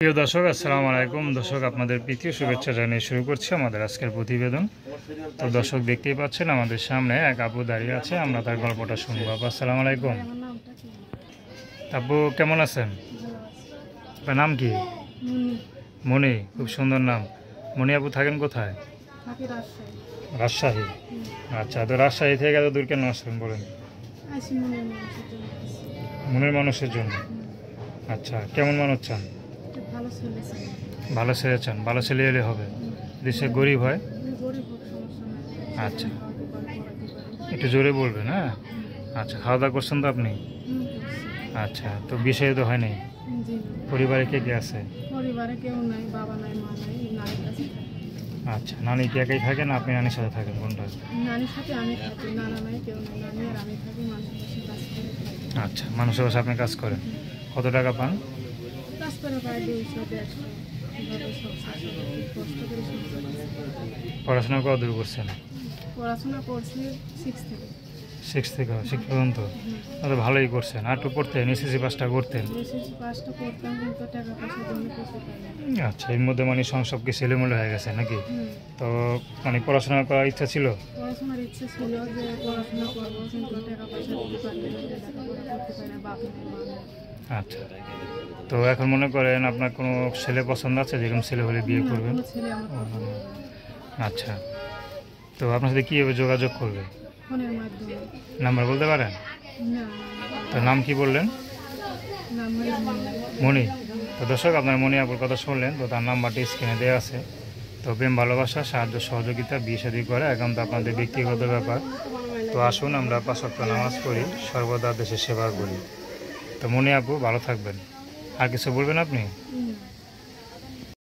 প্রিয় দর্শক, আসসালামু আলাইকুম। দর্শক, আপনাদের প্রীতি শুভেচ্ছা জানিয়ে শুরু করছি আমাদের আজকের প্রতিবেদন। তো দর্শক, দেখতেই পাচ্ছেন আমাদের সামনে এক আপু দাঁড়িয়ে আছে, আমরা তার গল্পটা শুনবো। আপু, আসসালামু আলাইকুম। আপু, কেমন আছেন? আপনার নাম কি? মনি। খুব সুন্দর নাম। মনি আপু, থাকেন কোথায়? রাজশাহী। আচ্ছা, তো রাজশাহী থেকে এত দূর কেন আসছেন বলেন? মনের মানুষের জন্য। আচ্ছা, কেমন মানুষ চান? ভালো ছেলে চান। ভালো ছেলে এলে হবে, দেশে গরিব হয়। আচ্ছা, একটু জোরে বলবেন। হ্যাঁ, আচ্ছা, খাওয়া দাওয়া করছেন তো আপনি? আচ্ছা, তো বিষয় তো হয়নি। পরিবারে কে কে আছে? পরিবারে কেউ নাই, বাবা নাই, মা নাই, নানির কাছে থাকি। আচ্ছা, নানি কি একাই থাকেন, আপনি নানির সাথে থাকেন, কোনটা? নানির সাথে আমি থাকি, নানা নাই, কেউ নাই, নানি আর আমি থাকি, মানুষের বাসায় কাজ করে থাকি। আচ্ছা, মানুষের বাসায় আপনি কাজ করেন। কত টাকা পান? কাজ করে প্রায় 200-150, এভাবে সব শেষ হলো। খুব কষ্ট করে সংসার চালাই। পড়াশোনা কত দূর করছেন? পড়াশোনা করছি 6 থেকে। 6 থেকে 6 পর্যন্ত? তো ভালোই করছেন। আর একটু পড়তেন, এসএসসি পাসটা করতেন। এসএসসি পাসটা করতাম, কিন্তু টাকা পয়সার জন্য কিছু পাই না। আচ্ছা, এর মধ্যে মানে সব কি ছেলেমেলে হয়ে গেছে নাকি? তো মানে পড়াশোনা করার ইচ্ছা ছিল? পড়াশোনার ইচ্ছে ছিল যে পড়াশোনা করবো, কিন্তু টাকা পয়সা দিতে পারি না, লেখাপড়া করতে পারি না, বাপ নেই, মা নেই। আচ্ছা, তো এখন মনে করেন আপনার কোনো ছেলে পছন্দ আছে, যেরকম ছেলে হলে বিয়ে না, করবেন? কোনো ছেলে আমার পছন্দ না। আচ্ছা, তো আপনার সাথে কীভাবে যোগাযোগ করবে? ফোনের মাধ্যমে। নাম্বার বলতে পারেন? না, তো নাম কি বললেন? নাম হলো মণি। তো দর্শক, আপনার মণি আপুর কথা শুনলেন, তো তার নাম্বারটি স্ক্রিনে দেওয়া আছে। তো প্রেম ভালোবাসা, সাহায্য সহযোগিতা, বিয়ে শাদী করে এখন তো আপনাদের ব্যক্তিগত ব্যাপার। তো আসুন আমরা 5 ওয়াক্ত নামাজ পড়ি, সর্বদা দেশের সেবা করি। তো মণি আপু, ভালো থাকবেন। আর কিছু বলবেন আপনি?